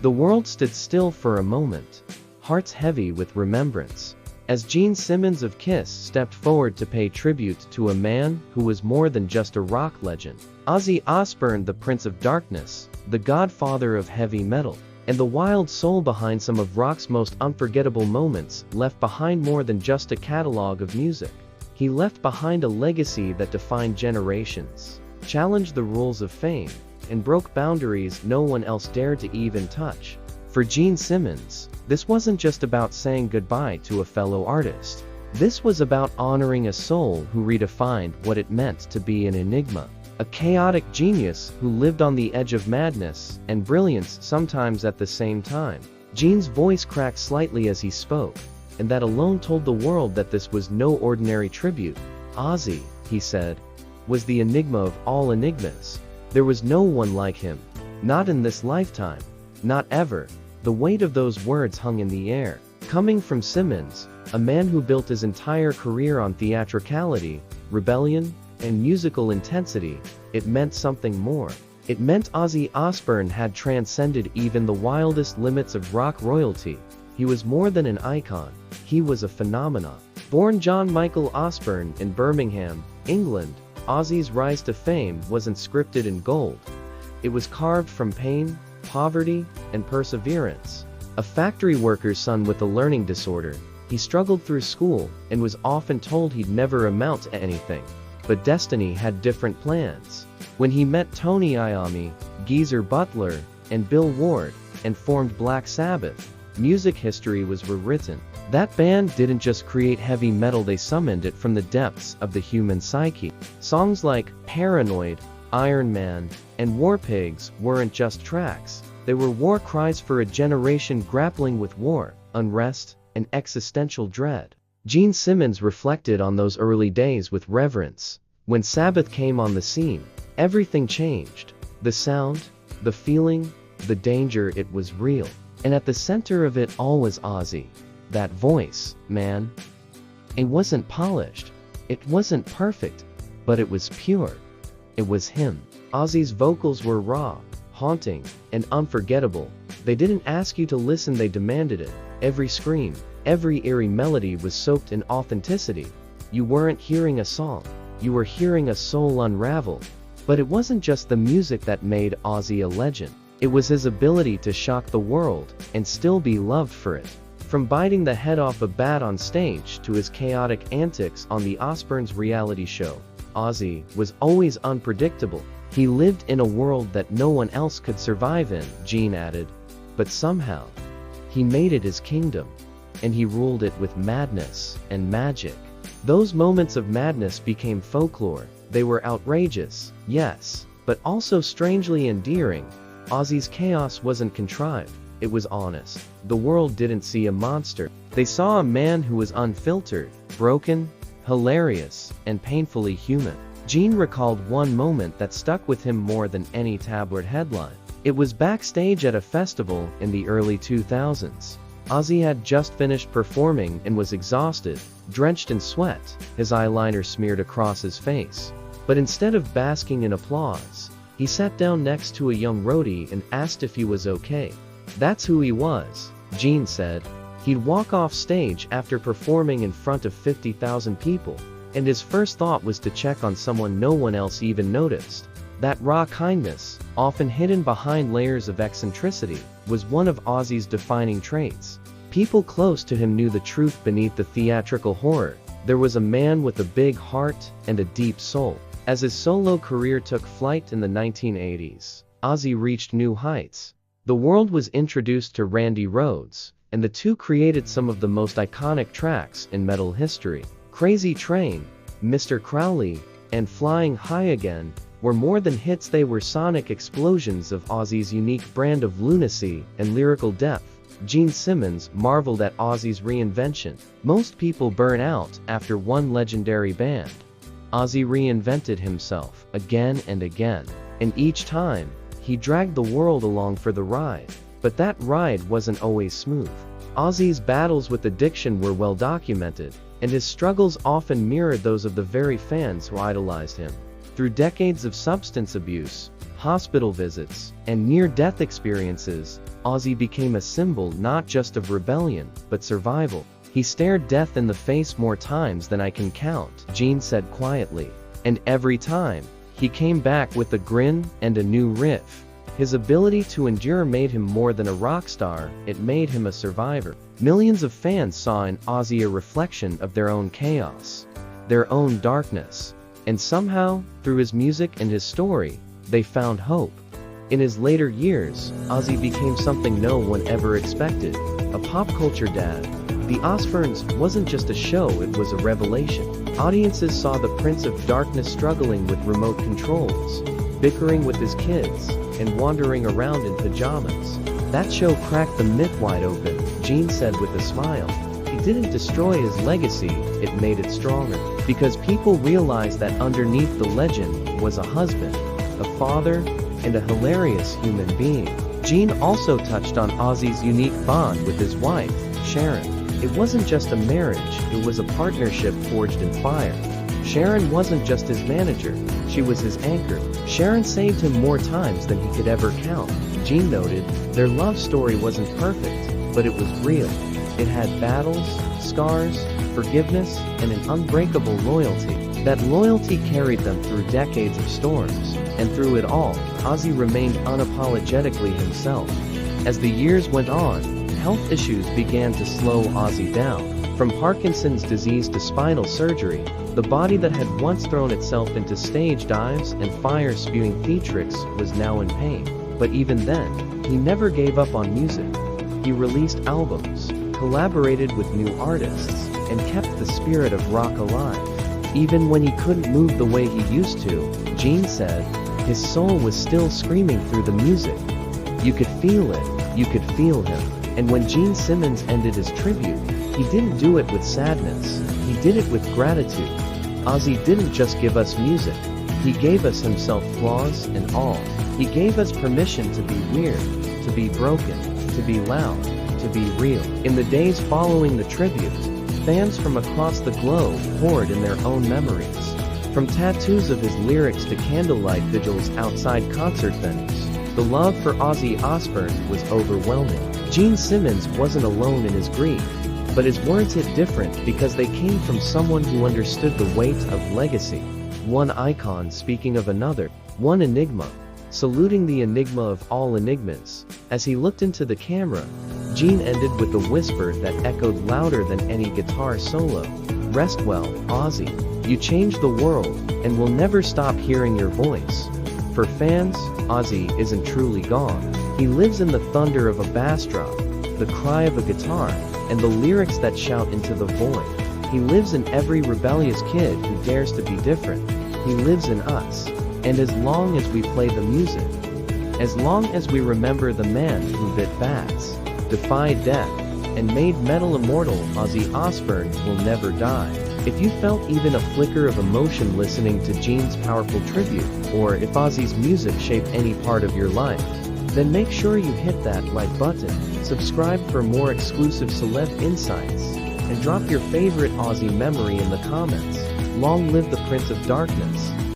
The world stood still for a moment, hearts heavy with remembrance, as Gene Simmons of Kiss stepped forward to pay tribute to a man who was more than just a rock legend. Ozzy Osbourne, the Prince of Darkness, the godfather of heavy metal, and the wild soul behind some of rock's most unforgettable moments, left behind more than just a catalog of music. He left behind a legacy that defined generations, challenged the rules of fame, and broke boundaries no one else dared to even touch. For Gene Simmons, this wasn't just about saying goodbye to a fellow artist. This was about honoring a soul who redefined what it meant to be an enigma, a chaotic genius who lived on the edge of madness and brilliance sometimes at the same time. Gene's voice cracked slightly as he spoke, and that alone told the world that this was no ordinary tribute. Ozzy, he said, was the enigma of all enigmas. There was no one like him. Not in this lifetime. Not ever. The weight of those words hung in the air. Coming from Simmons, a man who built his entire career on theatricality, rebellion, and musical intensity, it meant something more. It meant Ozzy Osbourne had transcended even the wildest limits of rock royalty. He was more than an icon. He was a phenomenon. Born John Michael Osbourne in Birmingham, England, Ozzy's rise to fame wasn't scripted in gold. It was carved from pain, poverty, and perseverance. A factory worker's son with a learning disorder, he struggled through school and was often told he'd never amount to anything. But destiny had different plans. When he met Tony Iommi, Geezer Butler, and Bill Ward, and formed Black Sabbath, music history was rewritten. That band didn't just create heavy metal, they summoned it from the depths of the human psyche. Songs like Paranoid, Iron Man, and War Pigs weren't just tracks. They were war cries for a generation grappling with war, unrest, and existential dread. Gene Simmons reflected on those early days with reverence. When Sabbath came on the scene, everything changed. The sound, the feeling, the danger, it was real. And at the center of it all was Ozzy. That voice, man. It wasn't polished. It wasn't perfect. But it was pure. It was him. Ozzy's vocals were raw, haunting, and unforgettable. They didn't ask you to listen, they demanded it. Every scream, every eerie melody was soaked in authenticity. You weren't hearing a song. You were hearing a soul unravel. But it wasn't just the music that made Ozzy a legend. It was his ability to shock the world and still be loved for it. From biting the head off a bat on stage to his chaotic antics on the Osbournes' reality show, Ozzy was always unpredictable. He lived in a world that no one else could survive in, Gene added. But somehow, he made it his kingdom. And he ruled it with madness and magic. Those moments of madness became folklore. They were outrageous, yes, but also strangely endearing. Ozzy's chaos wasn't contrived. It was honest. The world didn't see a monster. They saw a man who was unfiltered, broken, hilarious, and painfully human. Gene recalled one moment that stuck with him more than any tabloid headline. It was backstage at a festival in the early 2000s. Ozzy had just finished performing and was exhausted, drenched in sweat, his eyeliner smeared across his face. But instead of basking in applause, he sat down next to a young roadie and asked if he was okay. That's who he was, Gene said. He'd walk off stage after performing in front of 50,000 people, and his first thought was to check on someone no one else even noticed. That raw kindness, often hidden behind layers of eccentricity, was one of Ozzy's defining traits. People close to him knew the truth beneath the theatrical horror. There was a man with a big heart and a deep soul. As his solo career took flight in the 1980s, Ozzy reached new heights. The world was introduced to Randy Rhoads, and the two created some of the most iconic tracks in metal history. Crazy Train, Mr. Crowley, and Flying High Again were more than hits, they were sonic explosions of Ozzy's unique brand of lunacy and lyrical depth. Gene Simmons marveled at Ozzy's reinvention. Most people burn out after one legendary band. Ozzy reinvented himself again and again, and each time, he dragged the world along for the ride. But that ride wasn't always smooth. Ozzy's battles with addiction were well documented, and his struggles often mirrored those of the very fans who idolized him. Through decades of substance abuse, hospital visits, and near-death experiences, Ozzy became a symbol not just of rebellion, but survival. He stared death in the face more times than I can count, Gene said quietly. And every time, he came back with a grin and a new riff. His ability to endure made him more than a rock star, it made him a survivor. Millions of fans saw in Ozzy a reflection of their own chaos, their own darkness. And somehow, through his music and his story, they found hope. In his later years, Ozzy became something no one ever expected, a pop culture dad. The Osbournes wasn't just a show, it was a revelation. Audiences saw the Prince of Darkness struggling with remote controls, bickering with his kids, and wandering around in pajamas. That show cracked the myth wide open, Gene said with a smile. It didn't destroy his legacy, it made it stronger. Because people realized that underneath the legend was a husband, a father, and a hilarious human being. Gene also touched on Ozzy's unique bond with his wife, Sharon. It wasn't just a marriage, it was a partnership forged in fire. Sharon wasn't just his manager, she was his anchor. Sharon saved him more times than he could ever count. Gene noted, their love story wasn't perfect, but it was real. It had battles, scars, forgiveness, and an unbreakable loyalty. That loyalty carried them through decades of storms, and through it all, Ozzy remained unapologetically himself. As the years went on, health issues began to slow Ozzy down. From Parkinson's disease to spinal surgery, the body that had once thrown itself into stage dives and fire-spewing theatrics was now in pain. But even then, he never gave up on music. He released albums, collaborated with new artists, and kept the spirit of rock alive. Even when he couldn't move the way he used to, Gene said, his soul was still screaming through the music. You could feel it, you could feel him. And when Gene Simmons ended his tribute, he didn't do it with sadness, he did it with gratitude. Ozzy didn't just give us music, he gave us himself, flaws and all. He gave us permission to be weird, to be broken, to be loud, to be real. In the days following the tribute, fans from across the globe poured in their own memories. From tattoos of his lyrics to candlelight vigils outside concert venues, the love for Ozzy Osbourne was overwhelming. Gene Simmons wasn't alone in his grief, but his words hit different because they came from someone who understood the weight of legacy. One icon speaking of another, one enigma, saluting the enigma of all enigmas. As he looked into the camera, Gene ended with a whisper that echoed louder than any guitar solo. Rest well, Ozzy. You changed the world, and we'll never stop hearing your voice. For fans, Ozzy isn't truly gone. He lives in the thunder of a bass drop, the cry of a guitar, and the lyrics that shout into the void. He lives in every rebellious kid who dares to be different. He lives in us. And as long as we play the music, as long as we remember the man who bit bats, defied death, and made metal immortal, Ozzy Osbourne will never die. If you felt even a flicker of emotion listening to Gene's powerful tribute, or if Ozzy's music shaped any part of your life, then make sure you hit that like button, subscribe for more exclusive celeb insights, and drop your favorite Ozzy memory in the comments. Long live the Prince of Darkness.